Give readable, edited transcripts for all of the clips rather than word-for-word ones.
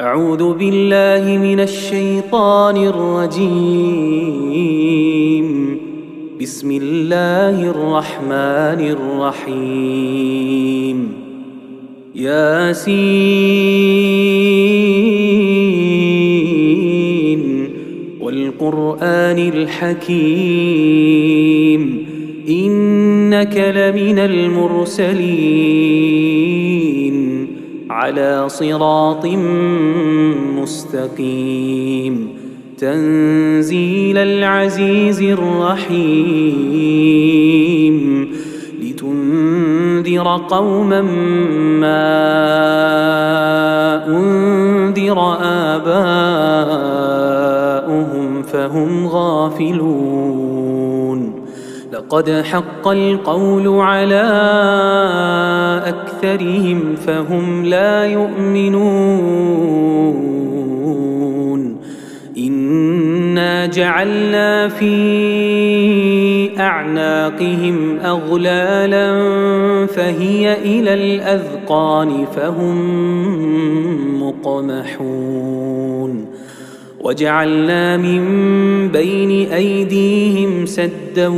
أعوذ بالله من الشيطان الرجيم. بسم الله الرحمن الرحيم. ياسين والقرآن الحكيم إنك لمن المرسلين على صراط مستقيم تنزيل العزيز الرحيم لتنذر قوما ما أنذر آباؤهم فهم غافلون. لقد حق القول على أكثرهم فهم لا يؤمنون. إنا جعلنا في أعناقهم أغلالا فهي إلى الأذقان فهم مقمحون. وجعلنا من بين أيديهم سدا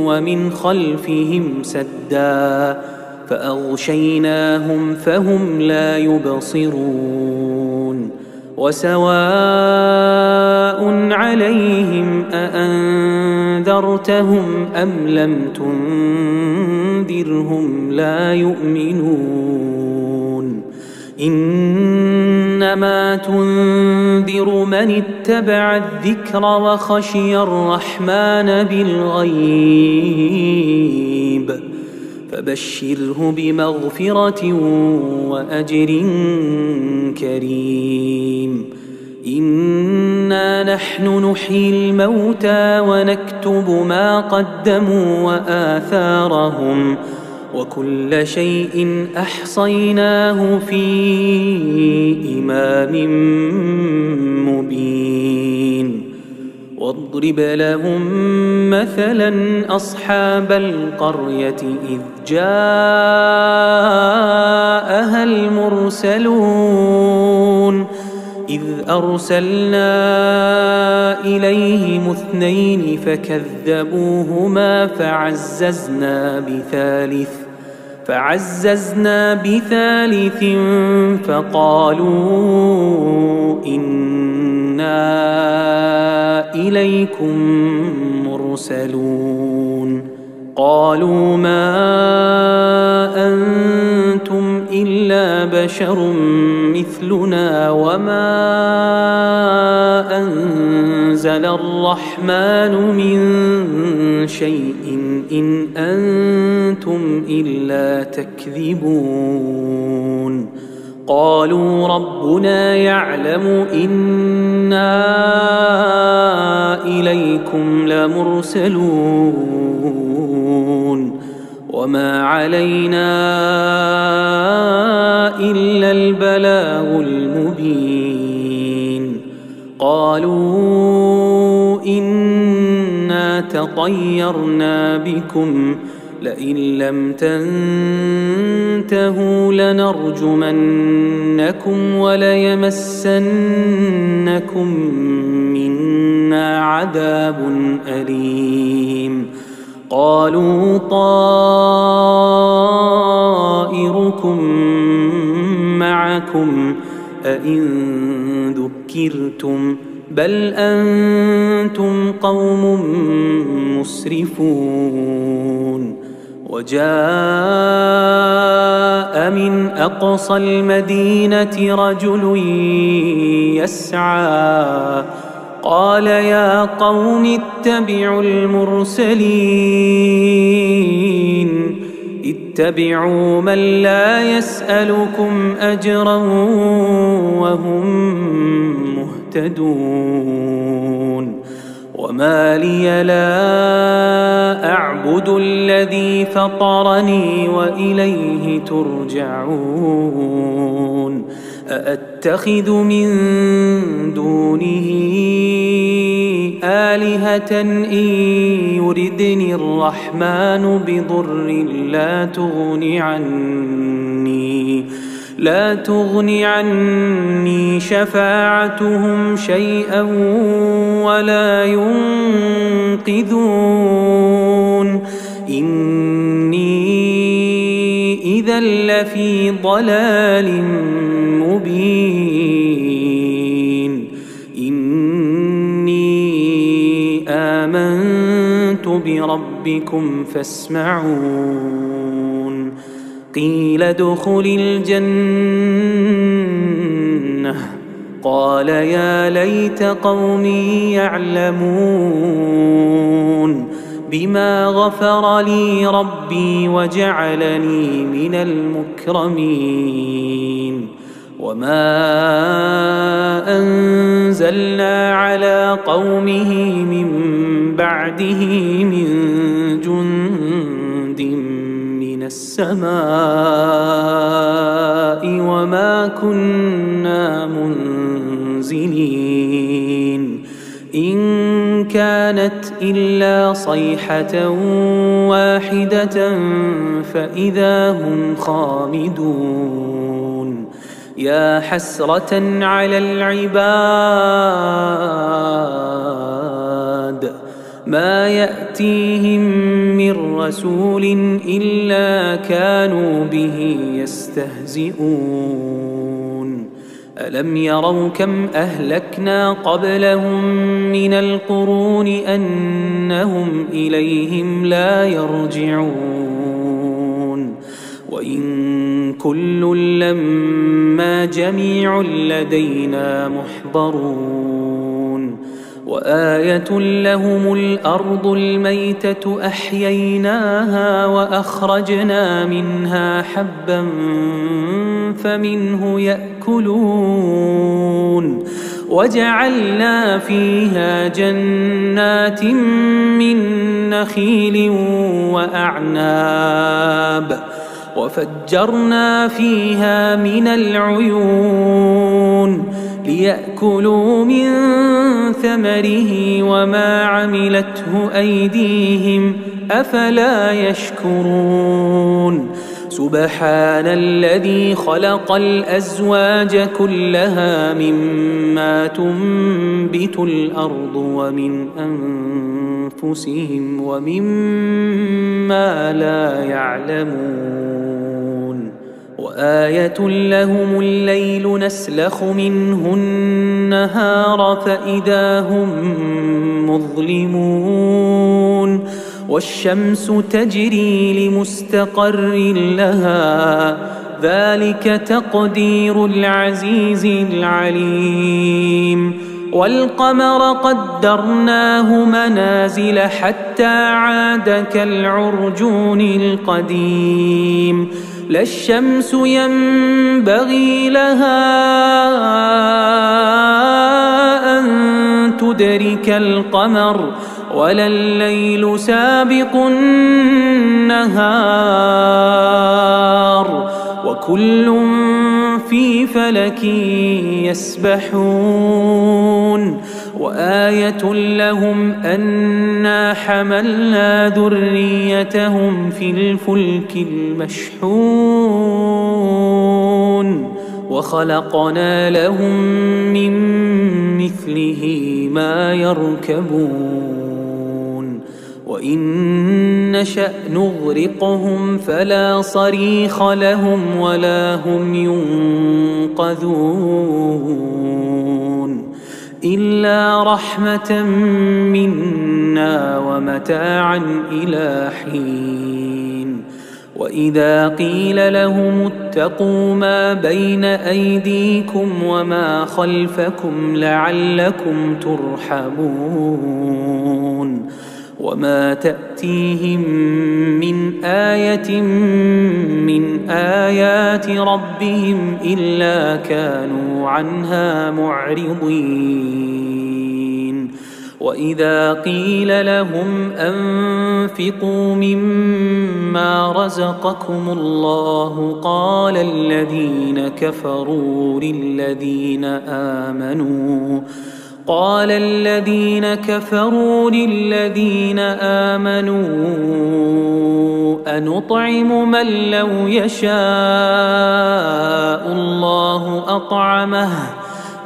ومن خلفهم سدا فأغشيناهم فهم لا يبصرون. وسواء عليهم أأنذرتهم أم لم تنذرهم لا يؤمنون. إنما تنذر من اتبع الذكر وخشي الرحمن بالغيب فبشره بمغفرة وأجر كريم. إنا نحن نحيي الموتى ونكتب ما قدموا وآثارهم وكل شيء أحصيناه في إمام مبين. واضرب لهم مثلا أصحاب القرية إذ جاءها المرسلون إذ أرسلنا إليهم 2 فكذبوهما فعززنا بثالث فقالوا إنا إليكم مرسلون. قالوا ما أنتم إلا بشر مثلنا وما أنزل الرحمن من شيء إن أنتم إلا تكذبون. قالوا ربنا يعلم إنا إليكم لمرسلون وما علينا إلا البلاغ المبين. قالوا إنا تطيرنا بكم لئن لم تنتهوا لنرجمنكم وليمسنكم منا عذاب أليم. قالوا طائركم معكم أئن ذكرتم بل أنتم قوم مسرفون. وجاء من أقصى المدينة رجل يسعى قال يا قوم اتبعوا المرسلين اتبعوا من لا يسألكم أجرا وهم مهتدون. وما لي لا أعبد الذي فطرني وإليه ترجعون. أأتخذ من دونه آلهة إن يردني الرحمن بضر لا تغن عني لا تغن عني شفاعتهم شيئا ولا ينقذون إني إذا لفي ضلال مبين إني آمنت بربكم فاسمعون قيل ادخل الجنة قال يا ليت قومي يعلمون بما غفر لي ربي وجعلني من المكرمين وما أنزلنا على قومه من بعده من جند من السماء وما كنا منزلين إن كانت إلا صيحة واحدة فإذا هم خامدون يا حسرة على العباد ما يأتيهم من رسول إلا كانوا به يستهزئون ألم يروا كم أهلكنا قبلهم من القرون أنهم إليهم لا يرجعون وإن كل لما جميع لدينا محضرون وآية لهم الأرض الميتة أحييناها وأخرجنا منها حبا فمنه يأكلون وجعلنا فيها جنات من نخيل وأعناب وفجرنا فيها من العيون ليأكلوا من ثمره وما عملته أيديهم أفلا يشكرون سبحان الذي خلق الأزواج كلها مما تنبت الأرض ومن أنفسهم ومما لا يعلمون وآية لهم الليل نسلخ منه النهار فإذا هم مظلمون والشمس تجري لمستقر لها ذلك تقدير العزيز العليم والقمر قدرناه منازل حتى عاد كالعرجون القديم لا الشمس ينبغي لها أن تدرك القمر ولا الليل سابق النهار وكل في فلك يسبحون وآية لهم أنا حملنا ذريتهم في الفلك المشحون وخلقنا لهم من مثله ما يركبون وإن نشأ نغرقهم فلا صريخ لهم ولا هم ينقذون إلا رحمة منا ومتاعا إلى حين وإذا قيل لهم اتقوا ما بين أيديكم وما خلفكم لعلكم ترحمون وما تأتيهم من آية من آيات ربهم إلا كانوا عنها معرضين وإذا قيل لهم أنفقوا مما رزقكم الله قال الذين كفروا قال الذين كفروا للذين آمنوا أنطعم من لو يشاء الله أطعمه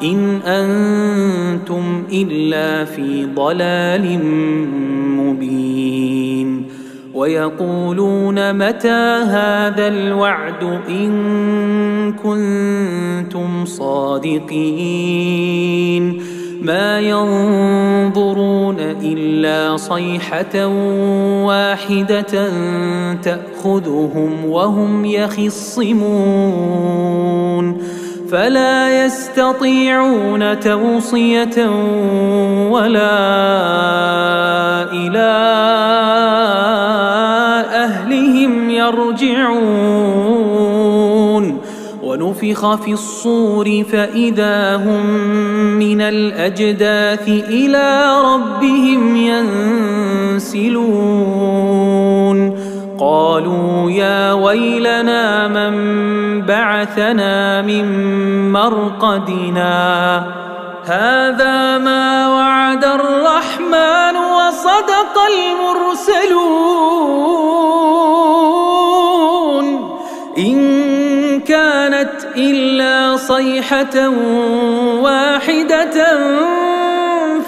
إن أنتم إلا في ضلال مبين ويقولون متى هذا الوعد إن كنتم صادقين ما ينظرون إلا صيحة واحدة تأخذهم وهم يخصمون فلا يستطيعون توصية ولا إلى أهلهم يرجعون ونفخ في الصور فإذا هم من الأجداث إلى ربهم ينسلون قالوا يا ويلنا من بعثنا من مرقدنا هذا ما وعد الرحمن وصدق المرسلون إن كانت إلا صيحة واحدة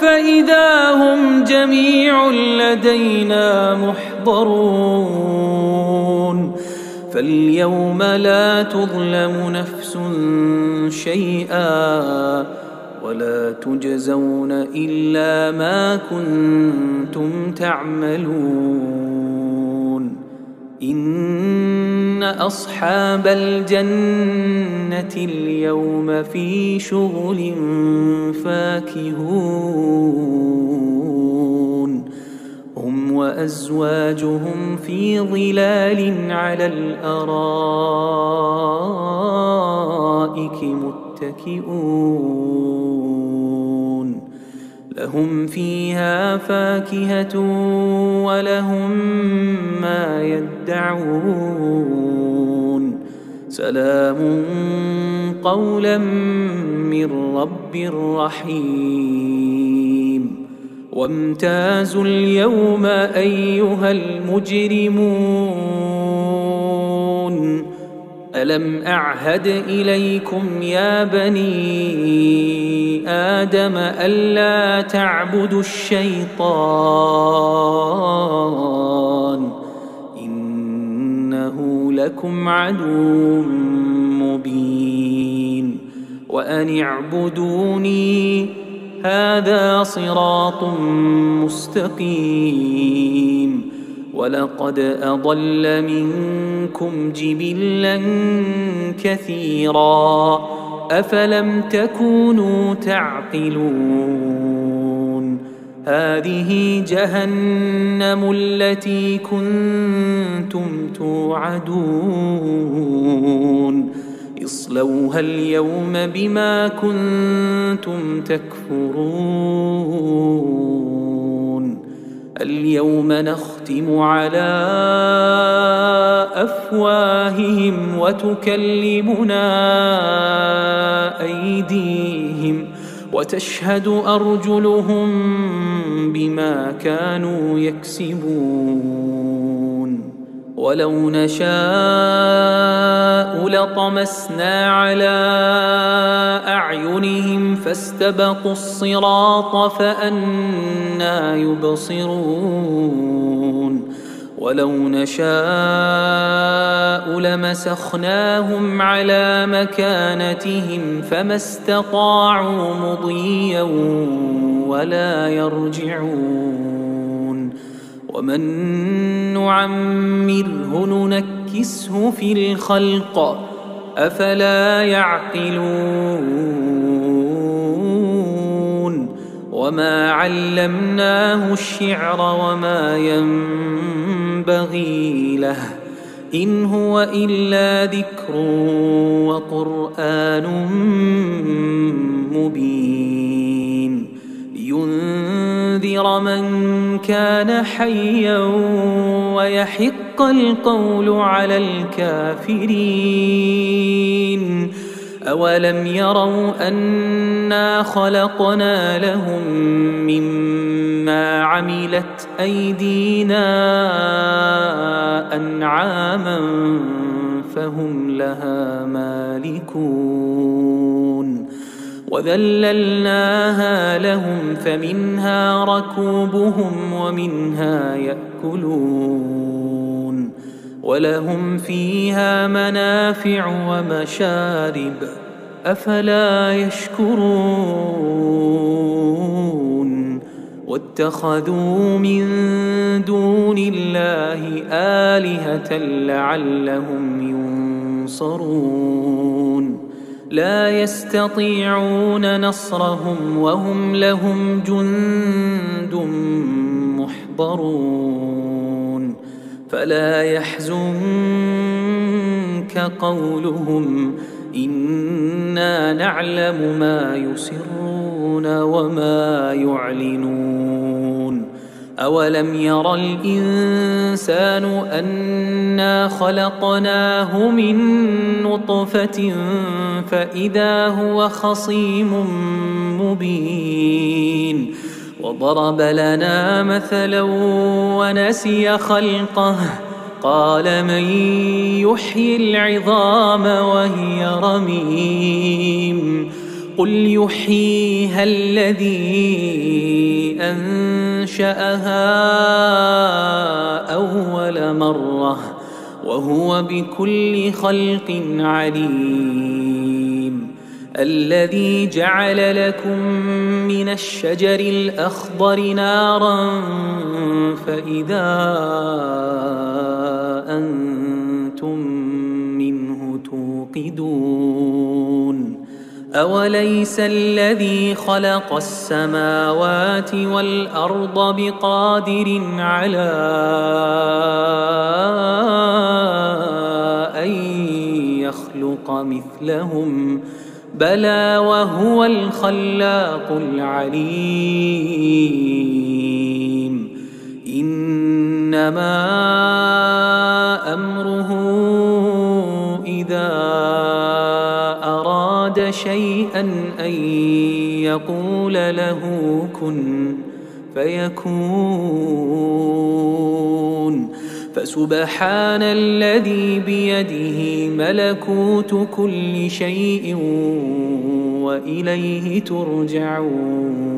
فإذا هم جميع لدينا محضرون فاليوم لا تظلم نفس شيئا ولا تجزون إلا ما كنتم تعملون إن أصحاب الجنة اليوم في شغل فاكهون هم وأزواجهم في ظلال على الأرائك متكئون لهم فيها فاكهة ولهم ما يدعون سلام قولا من رب رحيم وامتازوا اليوم أيها المجرمون ألم أعهد إليكم يا بني آدم ألا تعبدوا الشيطان إنه لكم عدو مبين وأن اعبدوني هذا صراط مستقيم ولقد أضل منكم جبلا كثيرا أفلم تكونوا تعقلون هذه جهنم التي كنتم توعدون اصلوها اليوم بما كنتم تكفرون اليوم نختم على أفواههم وتكلمنا أيديهم وتشهد أرجلهم بما كانوا يكسبون ولو نشاء لطمسنا على أعينهم فاستبقوا الصراط فأنى يبصرون ولو نشاء لمسخناهم على مكانتهم فما استطاعوا مضيا ولا يرجعون ومن نعمره ننكسه في الخلق أفلا يعقلون وما علمناه الشعر وما ينبغي له إن هو إلا ذكر وقرآن مبين لينذر من كان حيا ويحق القول على الكافرين أولم يروا أنا خلقنا لهم مما عملت أيدينا أنعاما فهم لها مالكون وذللناها لهم فمنها ركوبهم ومنها يأكلون ولهم فيها منافع ومشارب أفلا يشكرون واتخذوا من دون الله آلهة لعلهم ينصرون لا يستطيعون نصرهم وهم لهم جند محضرون فلا يحزنك قولهم إنا نعلم ما يسرون وما يعلنون أولم ير الإنسان أنا خلقناه من نطفة فإذا هو خصيم مبين وضرب لنا مثلا ونسي خلقه قال من يحيي العظام وهي رميم قل يحييها الذي أنشأها أول مرة وهو بكل خلق عليم الذي جعل لكم من الشجر الأخضر نارا فإذا أنتم منه توقدون أوليس الذي خلق السماوات والأرض بقادر على أن يخلق مثلهم بلى وهو الخلاق العليم إنما أمره إذا أراد شيئا أن يقول له كن فيكون فسبحان الذي بيده ملكوت كل شيء وإليه ترجعون.